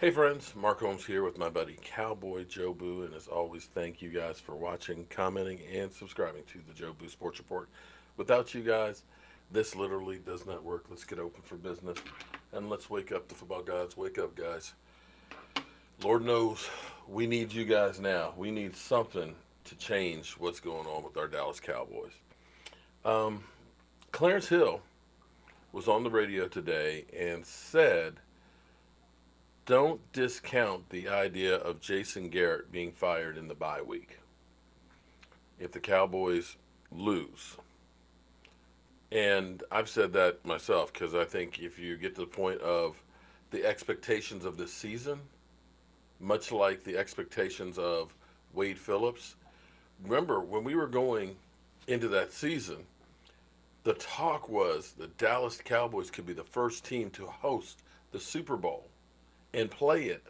Hey friends, Mark Holmes here with my buddy Cowboy Joe Boo, and as always, thank you guys for watching, commenting, and subscribing to the Joe Boo Sports Report. Without you guys, this literally does not work. Let's get open for business and let's wake up the football gods. Wake up, guys. Lord knows we need you guys now. We need something to change what's going on with our Dallas Cowboys. Um, Clarence Hill was on the radio today and said don't discount the idea of Jason Garrett being fired in the bye week if the Cowboys lose. And I've said that myself because I think if you get to the point of the expectations of this season, much like the expectations of Wade Phillips, remember when we were going into that season, the talk was the Dallas Cowboys could be the first team to host the Super Bowl and play it.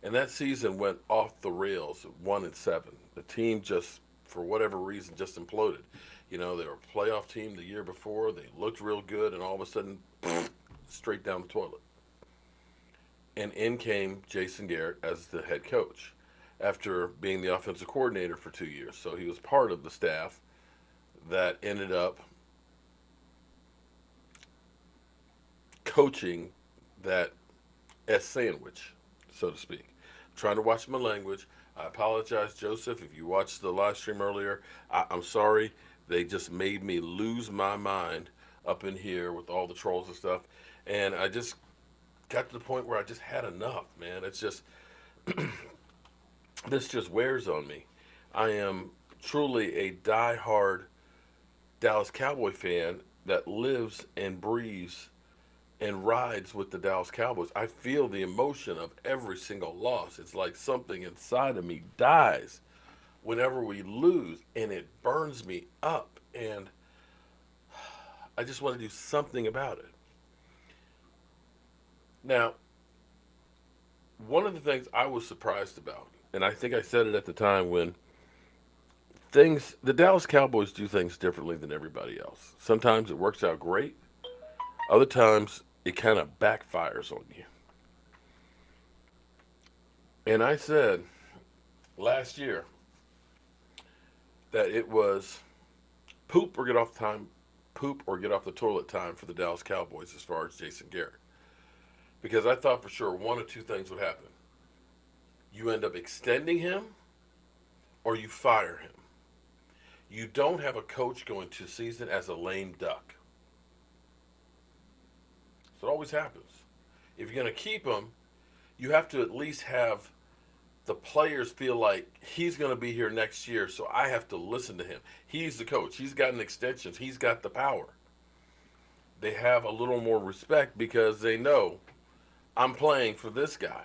And that season went off the rails, 1-7. The team just, for whatever reason, just imploded. You know, they were a playoff team the year before. They looked real good, and all of a sudden, straight down the toilet. And in came Jason Garrett as the head coach after being the offensive coordinator for 2 years. So he was part of the staff that ended up coaching that S sandwich, so to speak. I'm trying to watch my language. I apologize, Joseph, if you watched the live stream earlier. I'm sorry. They just made me lose my mind up in here with all the trolls and stuff. And I just got to the point where I just had enough, man. It's just, this just wears on me. I am truly a die-hard Dallas Cowboy fan that lives and breathes and rides with the Dallas Cowboys. I feel the emotion of every single loss. It's like something inside of me dies whenever we lose, and it burns me up. And I just want to do something about it. Now, one of the things I was surprised about, and I think I said it at the time when the Dallas Cowboys do things differently than everybody else. Sometimes it works out great, other times it kind of backfires on you. And I said last year that it was poop or get off time, poop or get off the toilet time for the Dallas Cowboys as far as Jason Garrett. Because I thought for sure one of two things would happen. You end up extending him or you fire him. You don't have a coach going to season as a lame duck. So it always happens. If you're going to keep him, you have to at least have the players feel like he's going to be here next year, so I have to listen to him. He's the coach. He's got an extension. He's got the power. They have a little more respect because they know I'm playing for this guy.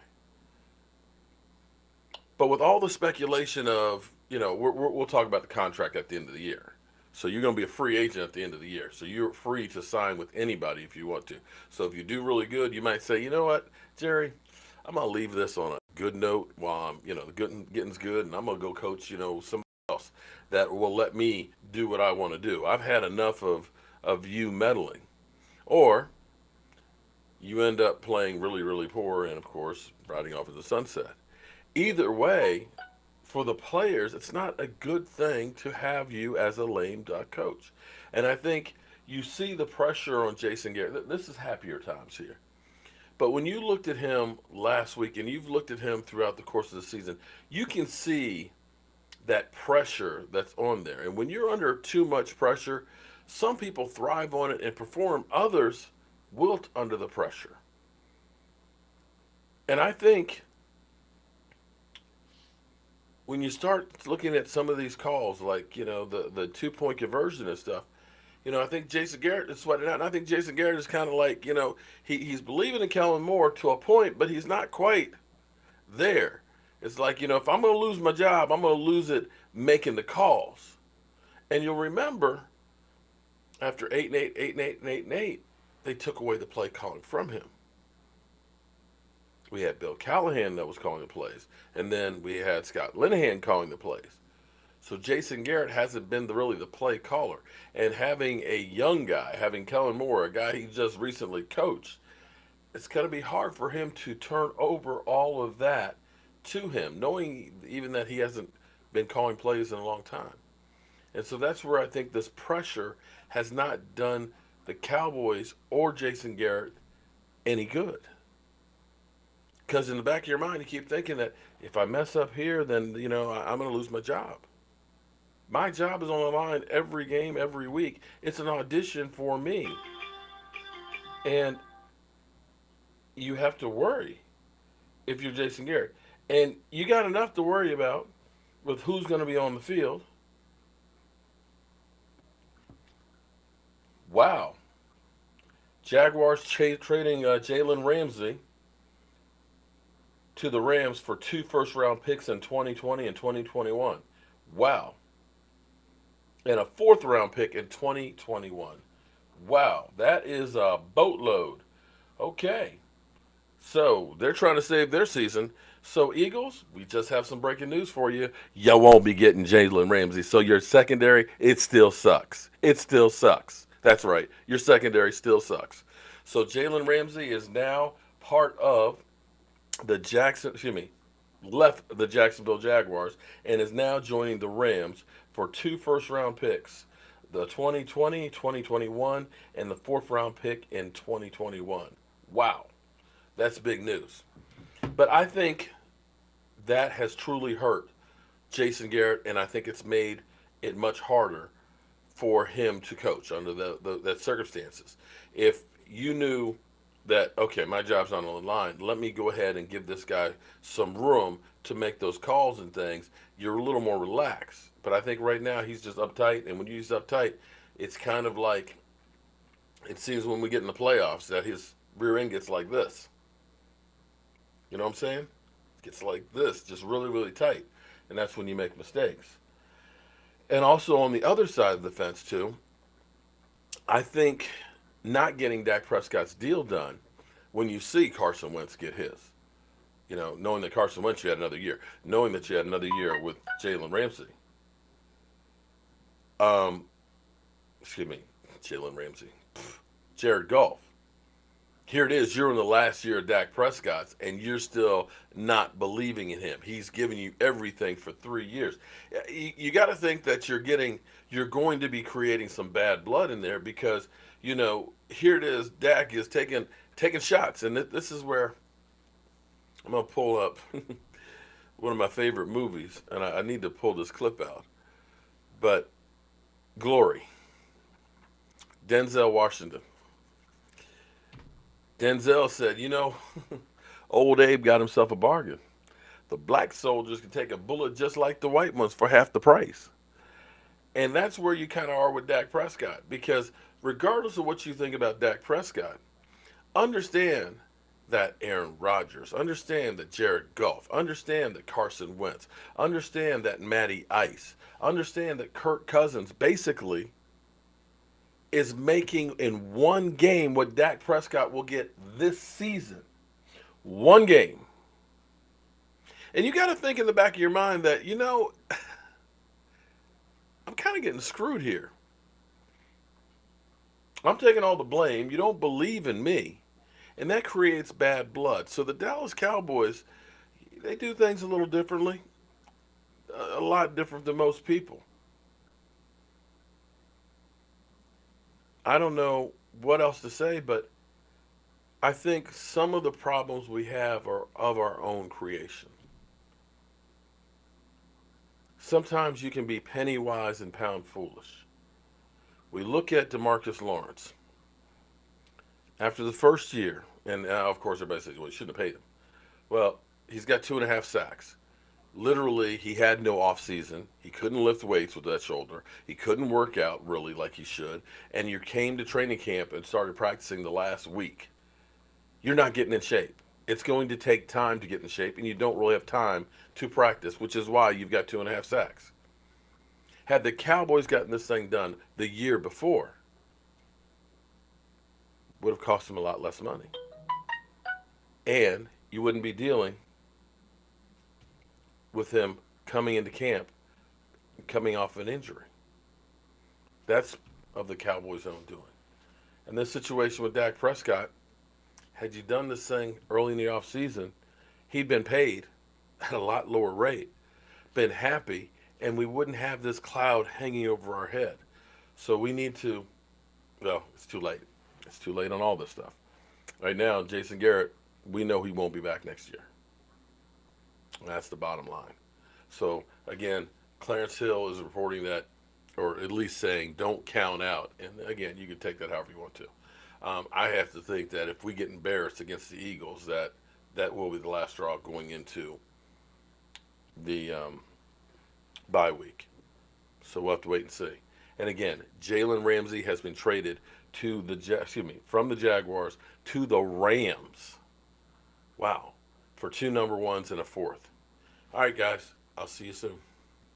But with all the speculation of, we'll talk about the contract at the end of the year. So you're going to be a free agent at the end of the year. So you're free to sign with anybody if you want to. So if you do really good, you might say, you know what, Jerry, I'm going to leave this on a good note while I'm, the getting's good, and I'm going to go coach, somebody else that will let me do what I want to do. I've had enough of you meddling. Or you end up playing really, really poor and, of course, riding off in the sunset. Either way, for the players, it's not a good thing to have you as a lame duck coach. And I think you see the pressure on Jason Garrett. This is happier times here. But when you looked at him last week and you've looked at him throughout the course of the season, you can see that pressure that's on there. And when you're under too much pressure, some people thrive on it and perform. Others wilt under the pressure. And I think when you start looking at some of these calls, like, the 2-point conversion and stuff, I think Jason Garrett is sweating out. And I think Jason Garrett is kind of like, he's believing in Kellen Moore to a point, but he's not quite there. It's like, if I'm going to lose my job, I'm going to lose it making the calls. And you'll remember after 8-8, 8-8, and 8-8, they took away the play calling from him. We had Bill Callahan that was calling the plays. And then we had Scott Linehan calling the plays. So Jason Garrett hasn't been really the play caller. And having a young guy, having Kellen Moore, a guy he just recently coached, it's going to be hard for him to turn over all of that to him, knowing even that he hasn't been calling plays in a long time. And so that's where I think this pressure has not done the Cowboys or Jason Garrett any good. Because in the back of your mind, you keep thinking that if I mess up here, then I'm going to lose my job. My job is on the line every game, every week. It's an audition for me, and you have to worry if you're Jason Garrett, and you got enough to worry about with who's going to be on the field. Wow, Jaguars trading Jalen Ramsey to the Rams for two first-round picks in 2020 and 2021. Wow, and a fourth-round pick in 2021. Wow, that is a boatload. Okay, so they're trying to save their season. So Eagles, we just have some breaking news for you. You won't be getting Jalen Ramsey. So your secondary, it still sucks. It still sucks. That's right. Your secondary still sucks. So Jalen Ramsey is now part of left the Jacksonville Jaguars and is now joining the Rams for two first round picks. The 2020, 2021, and the fourth round pick in 2021. Wow. That's big news. But I think that has truly hurt Jason Garrett, and I think it's made it much harder for him to coach under the circumstances. If you knew that, okay, my job's not on the line, let me go ahead and give this guy some room to make those calls and things, you're a little more relaxed. But I think right now he's just uptight, and when he's uptight, it's kind of like it seems when we get in the playoffs that his rear end gets like this. You know what I'm saying? It gets like this, just really, really tight. And that's when you make mistakes. And also on the other side of the fence, too, I think not getting Dak Prescott's deal done when you see Carson Wentz get his. Knowing that Carson Wentz, you had another year. Knowing that you had another year with Jalen Ramsey. Um, excuse me, Jalen Ramsey. Jared Goff. Here it is, you're in the last year of Dak Prescott's, and you're still not believing in him. He's giving you everything for 3 years. You got to think that you're going to be creating some bad blood in there because, here it is, Dak is taking shots, and this is where I'm going to pull up one of my favorite movies, and I need to pull this clip out. But Glory, Denzel Washington. Denzel said, old Abe got himself a bargain. The black soldiers can take a bullet just like the white ones for half the price. And that's where you kind of are with Dak Prescott. Because regardless of what you think about Dak Prescott, understand that Aaron Rodgers, understand that Jared Goff, understand that Carson Wentz, understand that Matty Ice, understand that Kirk Cousins basically is making in one game what Dak Prescott will get this season. One game. And you got to think in the back of your mind that, I'm kind of getting screwed here. I'm taking all the blame. You don't believe in me. And that creates bad blood. So the Dallas Cowboys, they do things a little differently. A lot different than most people. I don't know what else to say, but I think some of the problems we have are of our own creation. Sometimes you can be penny wise and pound foolish. We look at DeMarcus Lawrence. After the first year, and of course everybody says, well, you shouldn't have paid him. Well, he's got 2.5 sacks. Literally, he had no off season. He couldn't lift weights with that shoulder. He couldn't work out really like he should. And you came to training camp and started practicing the last week. You're not getting in shape. It's going to take time to get in shape, and you don't really have time to practice, which is why you've got 2.5 sacks. Had the Cowboys gotten this thing done the year before, would have cost them a lot less money. And you wouldn't be dealing with him coming into camp, coming off an injury. That's of the Cowboys' own doing. And this situation with Dak Prescott had you done this thing early in the offseason, he'd been paid at a lot lower rate, been happy, and we wouldn't have this cloud hanging over our head. So we need to, well, it's too late. It's too late on all this stuff. Right now, Jason Garrett, we know he won't be back next year. That's the bottom line. So again, Clarence Hill is reporting that, or at least saying, don't count out. And again, you can take that however you want to. I have to think that if we get embarrassed against the Eagles, that will be the last straw going into the bye week. So we'll have to wait and see. And again, Jalen Ramsey has been traded to from the Jaguars to the Rams. Wow, for 2 number ones and a fourth. All right, guys, I'll see you soon.